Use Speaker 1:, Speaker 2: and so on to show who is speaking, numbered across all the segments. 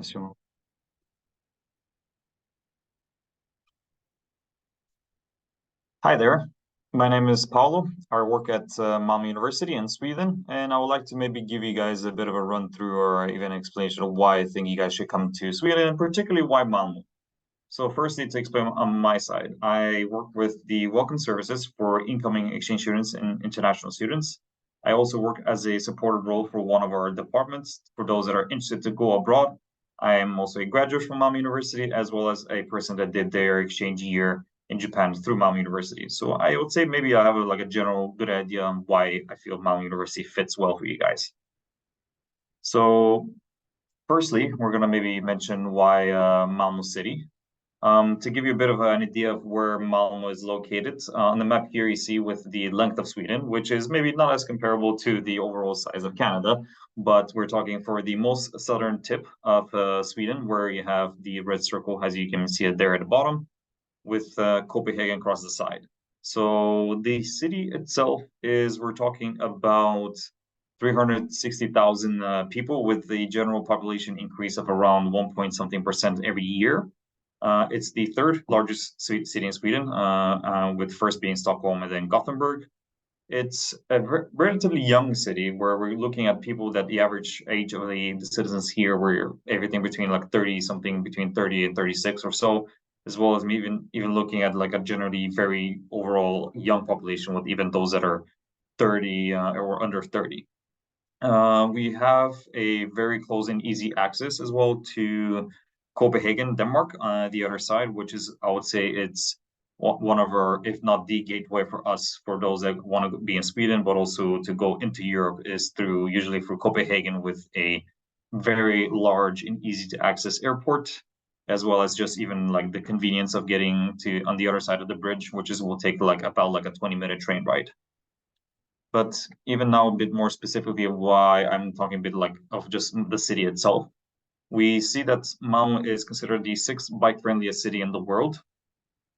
Speaker 1: Assume. Hi there. My name is Paulo. I work at Malmo University in Sweden, and I would like to maybe give you guys a bit of a run through or even explanation of why I think you guys should come to Sweden, and particularly why Malmo. So firstly, to explain on my side, I work with the welcome services for incoming exchange students and international students. I also work as a supported role for one of our departments for those that are interested to go abroad. I am also a graduate from Malmo University, as well as a person that did their exchange year in Japan through Malmo University. So I would say maybe I have like a general good idea on why I feel Malmo University fits well for you guys. So firstly, we're gonna maybe mention why Malmo City. To give you a bit of an idea of where Malmo is located, on the map here you see with the length of Sweden, which is maybe not as comparable to the overall size of Canada, but we're talking for the most southern tip of Sweden, where you have the red circle, as you can see it there at the bottom, with Copenhagen across the side. So the city itself is, we're talking about 360,000 people with the general population increase of around 1 point something percent every year. It's the third largest city in Sweden, with first being Stockholm and then Gothenburg. It's a relatively young city where we're looking at people that the average age of the citizens here were everything between like 30 something, between 30 and 36 or so, as well as even looking at like a generally very overall young population with even those that are 30 or under 30. We have a very close and easy access as well to Copenhagen, Denmark, the other side, which is, I would say, it's one of our, if not the gateway for us, for those that want to be in Sweden, but also to go into Europe, is through usually through Copenhagen with a very large and easy to access airport, as well as just even like the convenience of getting to on the other side of the bridge, which is will take like about like a 20-minute train ride. But even now, a bit more specifically of why I'm talking a bit like of just the city itself. We see that Malmo is considered the sixth bike-friendliest city in the world.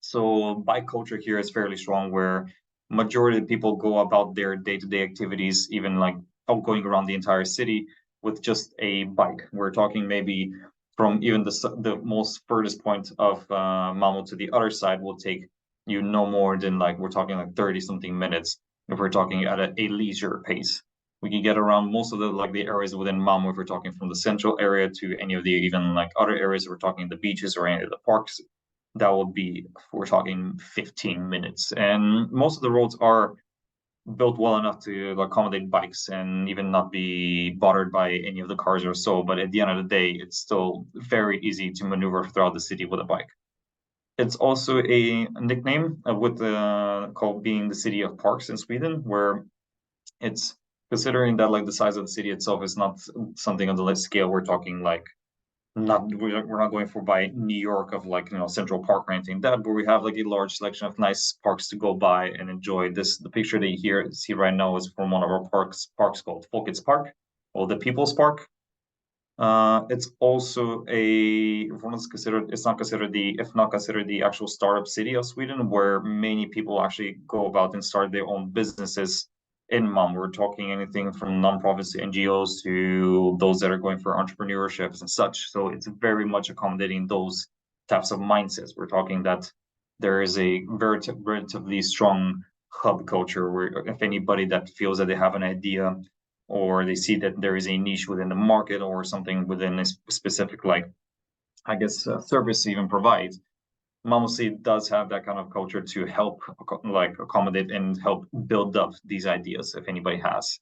Speaker 1: So bike culture here is fairly strong, where majority of people go about their day-to-day activities, even like going around the entire city with just a bike. We're talking maybe from even the most furthest point of Malmo to the other side will take you no more than like we're talking like 30 something minutes if we're talking at a leisure pace. We can get around most of the like the areas within Malmo if we're talking from the central area to any of the even like other areas if we're talking the beaches or any of the parks. That would be, we're talking 15 minutes. And most of the roads are built well enough to accommodate bikes and even not be bothered by any of the cars or so. But at the end of the day, it's still very easy to maneuver throughout the city with a bike. It's also a nickname with called being the city of parks in Sweden, where it's considering that like the size of the city itself is not something on the scale. We're talking like not we're not going for by New York of like Central Park or anything like that, but we have like a large selection of nice parks to go by and enjoy. This the picture that you see right now is from one of our parks called Folkets Park or the People's Park. It's also a if one is considered it's not considered the if not considered the actual startup city of Sweden, where many people actually go about and start their own businesses in Malmö. We're talking anything from nonprofits to NGOs to those that are going for entrepreneurships and such. So it's very much accommodating those types of mindsets. We're talking that there is a very relatively strong hub culture where if anybody that feels that they have an idea or they see that there is a niche within the market or something within a specific like I guess service even provides. Mamusi does have that kind of culture to help like accommodate and help build up these ideas if anybody has.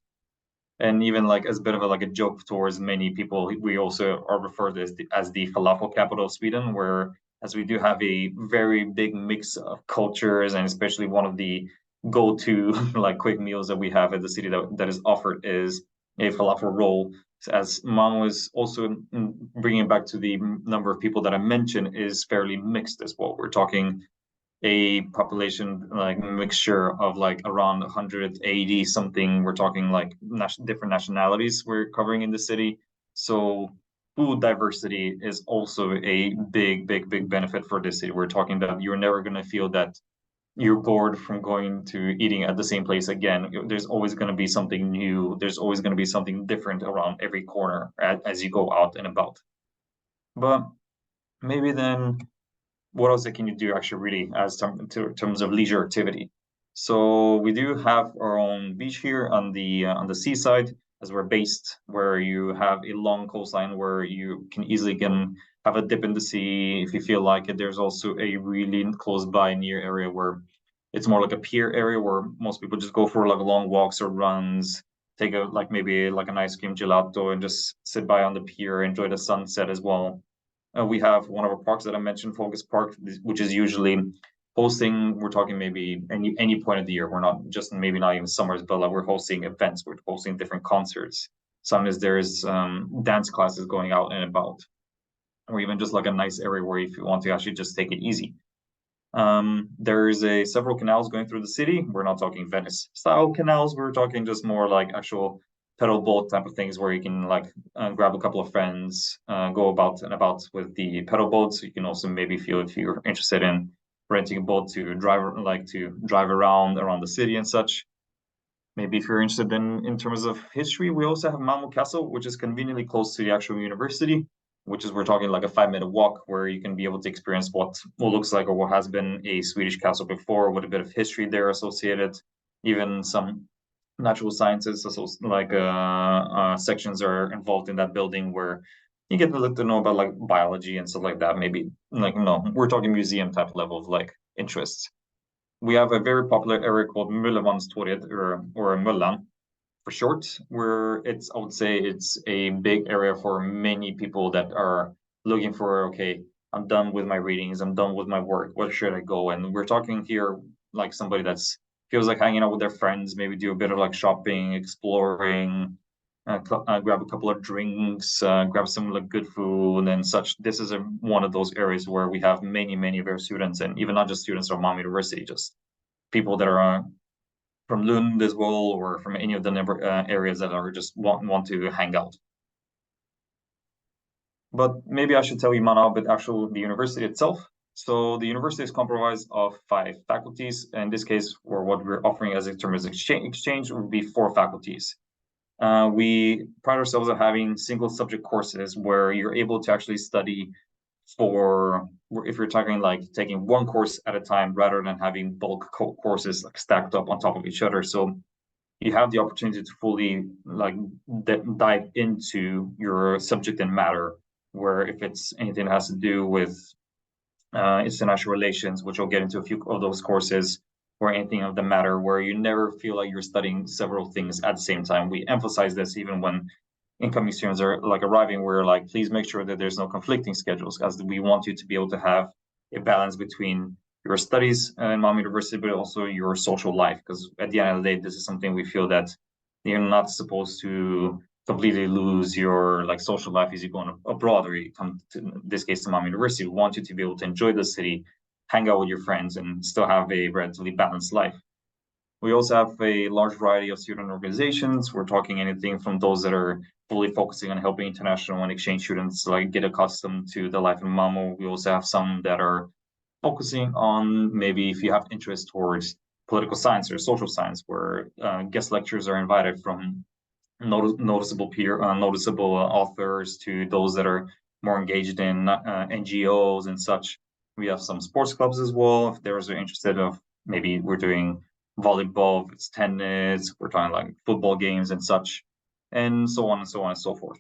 Speaker 1: And even like as a bit of a like a joke towards many people, we also are referred as the falafel capital of Sweden, where as we do have a very big mix of cultures, and especially one of the go-to like quick meals that we have at the city that is offered is a falafel roll. As Mom was also bringing it back to the number of people that I mentioned is fairly mixed as well. We're talking a population like mixture of like around 180 something. We're talking like different nationalities we're covering in the city. So food diversity is also a big benefit for this city. We're talking that you're never going to feel that you're bored from going to eating at the same place again. There's always going to be something new. There's always going to be something different around every corner as you go out and about. But maybe then what else can you do actually really as terms of leisure activity? So we do have our own beach here on the seaside as we're based, where you have a long coastline where you can easily can have a dip in the sea if you feel like it. There's also a really close by near area where it's more like a pier area where most people just go for like long walks or runs, take a like maybe like an ice cream gelato and just sit by on the pier, enjoy the sunset as well. We have one of our parks that I mentioned, Focus Park, which is usually hosting. We're talking maybe any point of the year. We're not just maybe not even summers, but like we're hosting events. We're hosting different concerts. Sometimes there's dance classes going out and about, or even just like a nice area where if you want to actually just take it easy. There's several canals going through the city. We're not talking Venice style canals. We're talking just more like actual pedal boat type of things where you can like grab a couple of friends, go about and about with the pedal boats. You can also maybe feel if you're interested in renting a boat to drive around the city and such. Maybe if you're interested in terms of history, we also have Malmo Castle, which is conveniently close to the actual university, which is we're talking like a 5 minute walk where you can be able to experience what looks like or what has been a Swedish castle before, with a bit of history there associated, even some natural sciences, so like sections are involved in that building where you get to look to know about like biology and stuff like that. Maybe like no, we're talking museum type level of like interests. We have a very popular area called Møllevannstorget or Møllan for short, where I would say it's a big area for many people that are looking for, okay, I'm done with my readings, I'm done with my work, where should I go? And we're talking here like somebody that's feels like hanging out with their friends, maybe do a bit of like shopping, exploring, grab a couple of drinks, grab some like good food and such. This is one of those areas where we have many of our students, and even not just students from Malmö University, just people that are from Lund as well, or from any of the areas that are just want to hang out. But maybe I should tell you, Mana, about actual the university itself. So the university is comprised of 5 faculties. In this case, or what we're offering as a term of exchange would be 4 faculties. We pride ourselves on having single subject courses where you're able to actually study for if you're talking like taking one course at a time rather than having bulk courses like stacked up on top of each other. So you have the opportunity to fully like dive into your subject and matter. Where if it's anything that has to do with international relations, which I'll get into a few of those courses, or anything of the matter, where you never feel like you're studying several things at the same time. We emphasize this even when incoming students are like arriving. We're like, please make sure that there's no conflicting schedules, as we want you to be able to have a balance between your studies in Malmö University, but also your social life. Because at the end of the day, this is something we feel that you're not supposed to completely lose your like social life as you go abroad or you come to in this case to Malmö University. We want you to be able to enjoy the city, hang out with your friends, and still have a relatively balanced life. We also have a large variety of student organizations. We're talking anything from those that are fully focusing on helping international and exchange students like get accustomed to the life in Malmo. We also have some that are focusing on maybe if you have interest towards political science or social science, where guest lectures are invited from noticeable authors to those that are more engaged in NGOs and such. We have some sports clubs as well. If there's are interested of maybe we're doing volleyball, if it's tennis, we're talking like football games and such, and so on and so on and so forth.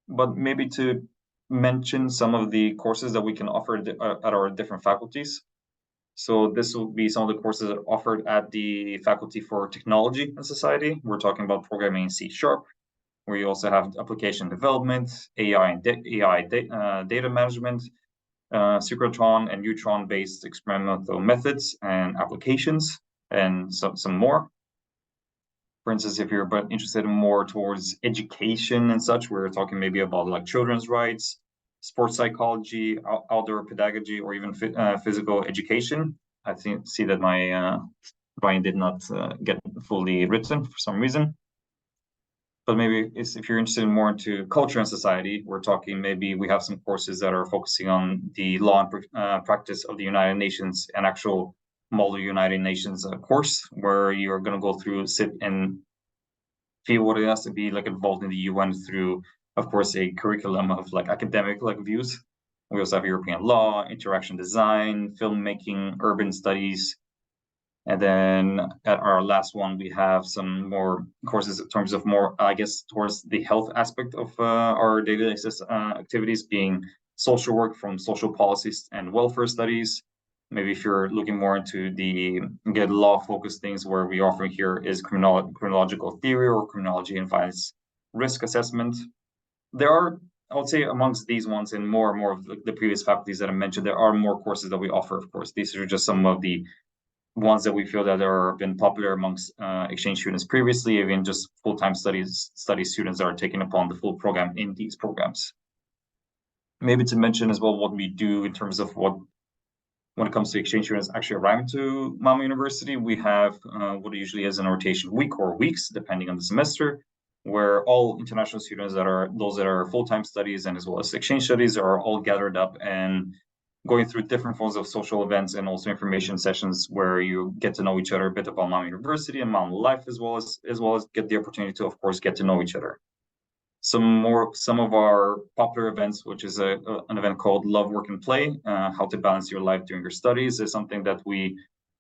Speaker 1: But maybe to mention some of the courses that we can offer at our different faculties. So this will be some of the courses that are offered at the Faculty for Technology and Society. We're talking about programming in C Sharp, where you also have application development, AI and data management, synchrotron and neutron-based experimental methods and applications, and some more. For instance, if you're interested in more towards education and such, we're talking maybe about like children's rights, sports psychology, outdoor pedagogy, or even physical education. I see that my Brian did not get fully written for some reason. But maybe if you're interested more into culture and society, we're talking maybe we have some courses that are focusing on the law and practice of the United Nations and actual model United Nations course, where you're going to go through, sit and feel what it has to be like involved in the UN through, of course, a curriculum of like academic like views. We also have European law, interaction design, filmmaking, urban studies. And then at our last one, we have some more courses in terms of more, I guess, towards the health aspect of our daily activities, being social work from social policies and welfare studies. Maybe if you're looking more into the good law-focused things, where we offer here is criminological theory or criminology and violence risk assessment. There are, I would say, amongst these ones and more of the previous faculties that I mentioned, there are more courses that we offer, of course. These are just some of the ones that we feel that are been popular amongst exchange students previously, even just full-time study students that are taking upon the full program in these programs. Maybe to mention as well what we do in terms of when it comes to exchange students actually arriving to Malmo University, we have what usually is an rotation week or weeks, depending on the semester, where all international students that are full-time studies and as well as exchange studies are all gathered up and going through different forms of social events and also information sessions where you get to know each other a bit about Malmo University and Malmo life, as well as get the opportunity to, of course, get to know each other. Some of our popular events, which is an event called Love, Work, and Play, how to balance your life during your studies, is something that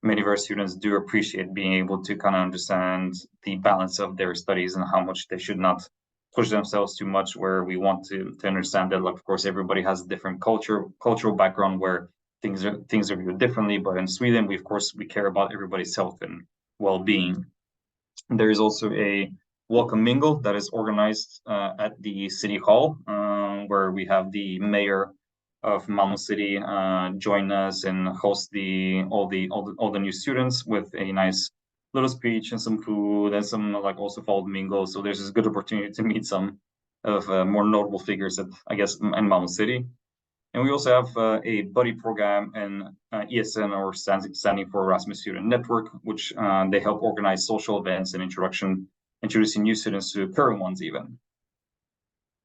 Speaker 1: many of our students do appreciate, being able to kind of understand the balance of their studies and how much they should not push themselves too much, where we want to understand that, like, of course, everybody has a different cultural background where things are viewed differently. But in Sweden, we care about everybody's health and well-being. There is also a welcome mingle that is organized at the city hall, where we have the mayor of Malmo City join us and host all the new students with a nice little speech and some food and some also followed mingle. So there's this good opportunity to meet some of more notable figures I guess in Malmo City. And we also have a buddy program and ESN, or standing for Erasmus Student Network, which they help organize social events and introducing new students to current ones even.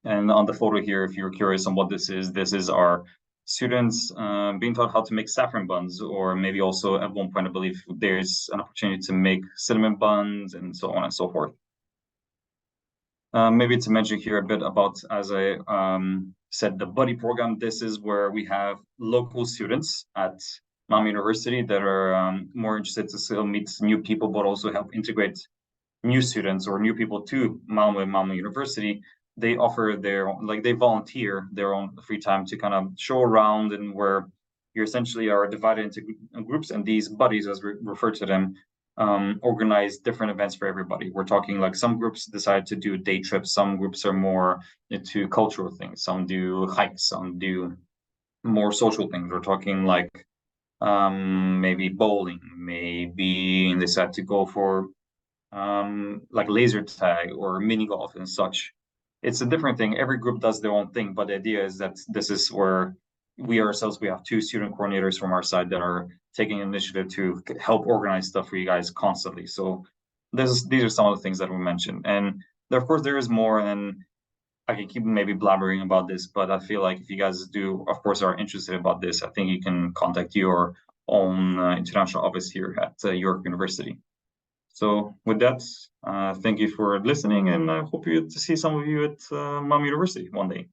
Speaker 1: And on the photo here, if you're curious on what this is our students being taught how to make saffron buns, or maybe also at one point, I believe there's an opportunity to make cinnamon buns and so on and so forth. Maybe to mention here a bit about, as I said, the buddy program. This is where we have local students at Malmo University that are more interested to still meet new people, but also help integrate new students or new people to Malmo and Malmo University. They offer they volunteer their own free time to kind of show around, and where you essentially are divided into groups, and these buddies, as we refer to them, organize different events for everybody. We're talking like some groups decide to do day trips, some groups are more into cultural things, some do hikes, some do more social things. We're talking like maybe bowling, maybe they decide to go for like laser tag or mini golf and such. It's a different thing. Every group does their own thing, but the idea is that this is where we have 2 student coordinators from our side that are taking initiative to help organize stuff for you guys constantly. So these are some of the things that we mentioned. And of course, there is more, and I can keep maybe blabbering about this, but I feel like if you guys do, of course, are interested about this, I think you can contact your own international office here at York University. So with that, thank you for listening, and I hope to see some of you at Malmo University one day.